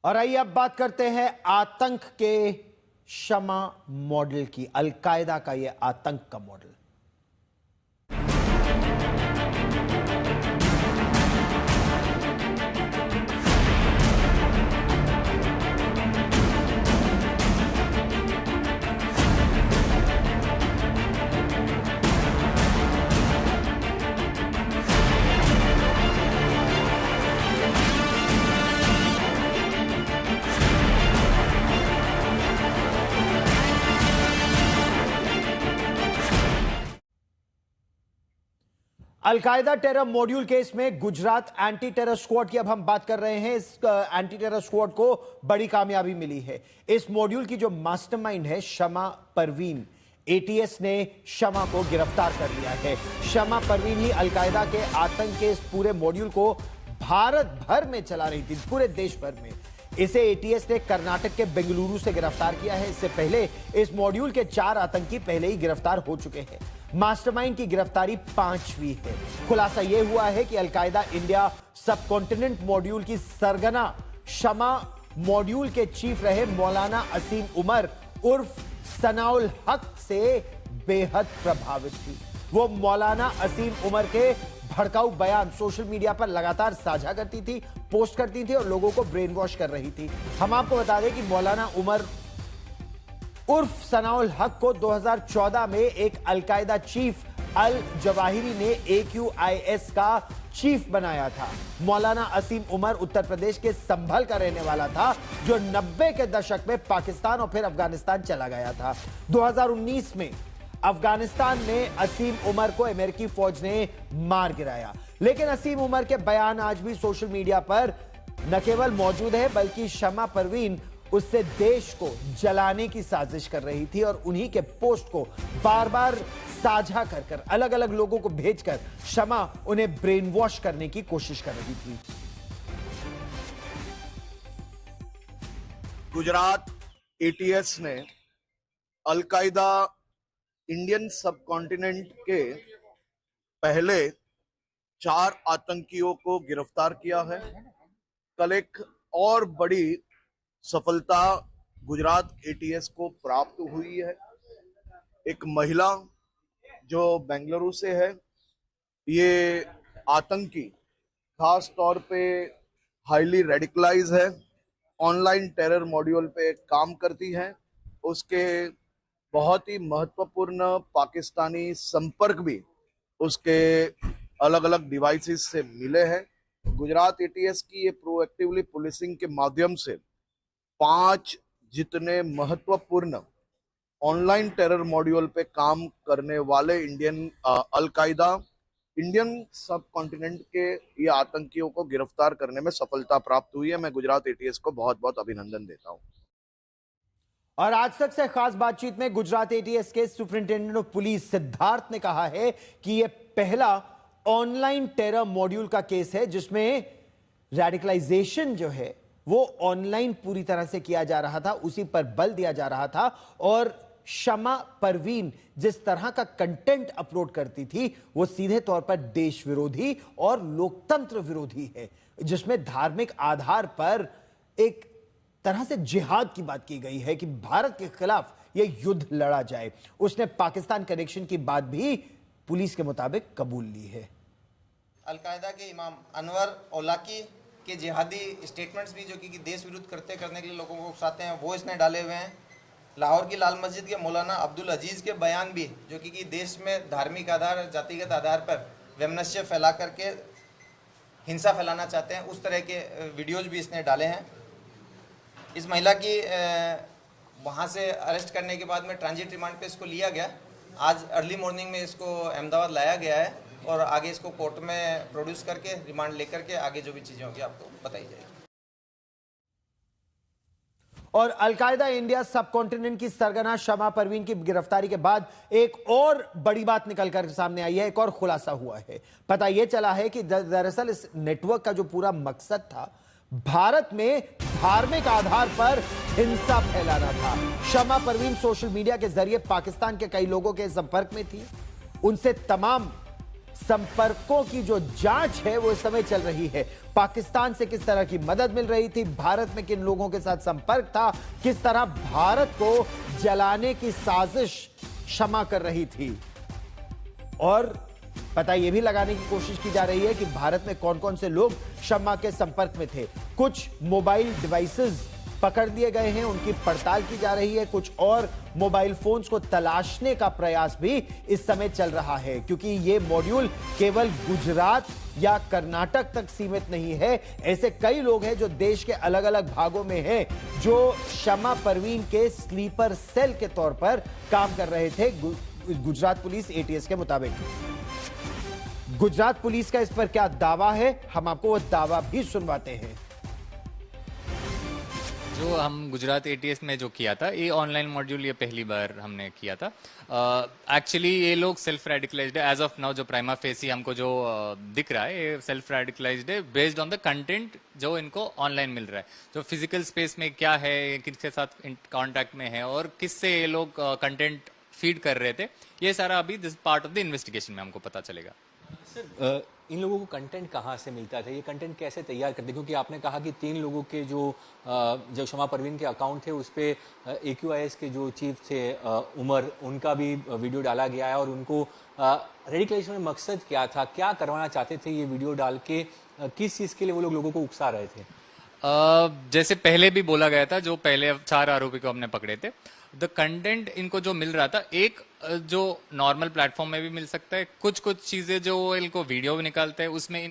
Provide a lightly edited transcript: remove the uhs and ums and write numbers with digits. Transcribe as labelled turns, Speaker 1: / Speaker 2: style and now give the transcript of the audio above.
Speaker 1: और आइए अब बात करते हैं आतंक के शमा मॉडल की। अलकायदा का यह आतंक का model. Al Qaeda terror module case में गुजरात एंटी टेरर स्क्वाड की अब हम बात कर रहे हैं। इस एंटी टेरर स्क्वाड को बड़ी कामयाबी मिली है। इस मॉड्यूल की जो मास्टरमाइंड है शमा परवीन, एटीएस ने शमा को गिरफ्तार कर लिया है। शमा परवीन ही अलकायदा के आतंक के इस पूरे मॉड्यूल को भारत भर में चला रही थी, पूरे देश भर में। इसे एटीएस ने कर्नाटक के बेंगलुरु से गिरफ्तार किया है। इससे पहले इस मॉड्यूल के 4 आतंकी पहले ही गिरफ्तार हो चुके हैं। मास्टरमाइंड की गिरफ्तारी 5वीं है। खुलासा यह हुआ है कि अलकायदा इंडिया सब कॉन्टिनेंट मॉड्यूल की सरगना शमा मॉड्यूल के चीफ रहे मौलाना असीम उमर उर्फ सनाउल हक से बेहद प्रभावित थी। वो मौलाना असीम उमर के भड़काऊ बयान सोशल मीडिया पर लगातार साझा करती थी, पोस्ट करती थी और लोगों को ब्रेन वॉश कर रही थी। हम आपको बता दें कि मौलाना उमर उर्फ सनाउल हक को 2014 में एक अलकायदा चीफ अल जवाहिरी ने AQIS का चीफ बनाया था। मौलाना असीम उमर उत्तर प्रदेश के संभल का रहने वाला था, जो 90 के दशक में पाकिस्तान और फिर अफगानिस्तान चला गया था। 2019 में अफगानिस्तान में असीम उमर को अमेरिकी फौज ने मार गिराया। लेकिन असीम उमर के बयान आज भी सोशल मीडिया पर न केवल मौजूद है, बल्कि शमा परवीन उससे देश को जलाने की साजिश कर रही थी और उन्हीं के पोस्ट को बार बार साझा कर अलग अलग लोगों को भेजकर शमा उन्हें ब्रेन वॉश करने की कोशिश कर रही थी।
Speaker 2: गुजरात एटीएस ने अलकायदा इंडियन सब कॉन्टिनेंट के पहले 4 आतंकियों को गिरफ्तार किया है। कल एक और बड़ी सफलता गुजरात एटीएस को प्राप्त हुई है। एक महिला जो बेंगलुरु से है, ये आतंकी खास तौर पे हाईली रेडिकलाइज है, ऑनलाइन टेरर मॉड्यूल पे काम करती है। उसके बहुत ही महत्वपूर्ण पाकिस्तानी संपर्क भी उसके अलग अलग डिवाइसेस से मिले हैं। गुजरात एटीएस की ये प्रोएक्टिवली पुलिसिंग के माध्यम से 5 जितने महत्वपूर्ण ऑनलाइन टेरर मॉड्यूल पे काम करने वाले अलकायदा इंडियन सब कॉन्टिनेंट के ये आतंकियों को गिरफ्तार करने में सफलता प्राप्त हुई है। मैं गुजरात एटीएस को बहुत बहुत अभिनंदन देता हूं।
Speaker 1: और आज तक से खास बातचीत में गुजरात एटीएस के सुपरिंटेंडेंट ऑफ पुलिस सिद्धार्थ ने कहा है कि यह पहला ऑनलाइन टेरर मॉड्यूल का केस है जिसमें रेडिकलाइजेशन जो है वो ऑनलाइन पूरी तरह से किया जा रहा था, उसी पर बल दिया जा रहा था। और शमा परवीन जिस तरह का कंटेंट अपलोड करती थी वो सीधे तौर पर देश विरोधी और लोकतंत्र विरोधी है, जिसमें धार्मिक आधार पर एक तरह से जिहाद की बात की गई है कि भारत के खिलाफ यह युद्ध लड़ा जाए। उसने पाकिस्तान कनेक्शन की बात भी पुलिस के मुताबिक कबूल ली है।
Speaker 3: अलकायदा के इमाम अनवर औलाकी के जिहादी स्टेटमेंट्स भी जो कि देश विरुद्ध करने के लिए लोगों को उकसाते हैं, वो इसने डाले हुए हैं। लाहौर की लाल मस्जिद के मौलाना अब्दुल अजीज़ के बयान भी जो कि देश में धार्मिक आधार, जातिगत आधार पर वैमनस्य फैला करके हिंसा फैलाना चाहते हैं, उस तरह के वीडियोज़ भी इसने डाले हैं। इस महिला की वहाँ से अरेस्ट करने के बाद में ट्रांजिट रिमांड पे इसको लिया गया। आज अर्ली मॉर्निंग में इसको अहमदाबाद लाया गया है और आगे इसको कोर्ट में प्रोड्यूस करके रिमांड लेकर के आगे जो भी चीजें होगी आपको बताई जाएगी।
Speaker 1: और अलकायदा इंडिया सब कॉन्टिनेंट की सरगना शमा परवीन की गिरफ्तारी के बाद एक और बड़ी बात निकलकर सामने आई है, एक और खुलासा हुआ है। पता यह चला है कि दरअसल इस नेटवर्क का जो पूरा मकसद था भारत में धार्मिक आधार पर हिंसा फैलाना था। शमा परवीन सोशल मीडिया के जरिए पाकिस्तान के कई लोगों के संपर्क में थी, उनसे तमाम संपर्कों की जो जांच है वो इस समय चल रही है। पाकिस्तान से किस तरह की मदद मिल रही थी, भारत में किन लोगों के साथ संपर्क था, किस तरह भारत को जलाने की साजिश शमा कर रही थी, और पता यह भी लगाने की कोशिश की जा रही है कि भारत में कौन कौन से लोग शमा के संपर्क में थे। कुछ मोबाइल डिवाइसेस पकड़ लिए गए हैं, उनकी पड़ताल की जा रही है। कुछ और मोबाइल फोन्स को तलाशने का प्रयास भी इस समय चल रहा है, क्योंकि यह मॉड्यूल केवल गुजरात या कर्नाटक तक सीमित नहीं है। ऐसे कई लोग हैं जो देश के अलग अलग भागों में हैं, जो शमा परवीन के स्लीपर सेल के तौर पर काम कर रहे थे। गुजरात पुलिस एटीएस के मुताबिक गुजरात पुलिस का इस पर क्या दावा है, हम आपको वो दावा भी सुनवाते हैं।
Speaker 4: जो हम गुजरात एटीएस में जो किया था, ये ऑनलाइन मॉड्यूल ये पहली बार हमने किया था। एक्चुअली ये लोग सेल्फ रेडिकलाइज्ड है एज ऑफ नाउ। जो प्राइमा फेसी हमको जो दिख रहा है, ये सेल्फ रेडिकलाइज्ड है बेस्ड ऑन द कंटेंट जो इनको ऑनलाइन मिल रहा है। जो फिजिकल स्पेस में क्या है, किसके साथ कांटेक्ट में है और किससे ये लोग कंटेंट फीड कर रहे थे, ये सारा अभी this part of the investigation में हमको पता चलेगा।
Speaker 5: सर, इन लोगों को कंटेंट कहाँ से मिलता था, ये कंटेंट कैसे तैयार करते, क्योंकि आपने कहा कि 3 लोगों के जो शमा परवीन के अकाउंट थे उस पे AQIS के जो चीफ थे उमर, उनका भी वीडियो डाला गया है, और उनको रेडिकलाइजेशन में मकसद क्या था, क्या करवाना चाहते थे ये वीडियो डाल के, किस चीज़ के लिए वो लोगों को उकसा रहे थे?
Speaker 4: जैसे पहले भी बोला गया था, जो पहले 4 आरोपी को हमने पकड़े थे, द कंटेंट इनको जो मिल रहा था, एक जो नॉर्मल प्लेटफॉर्म में भी मिल सकता है, कुछ चीजें जो इनको वीडियो भी निकालते हैं उसमें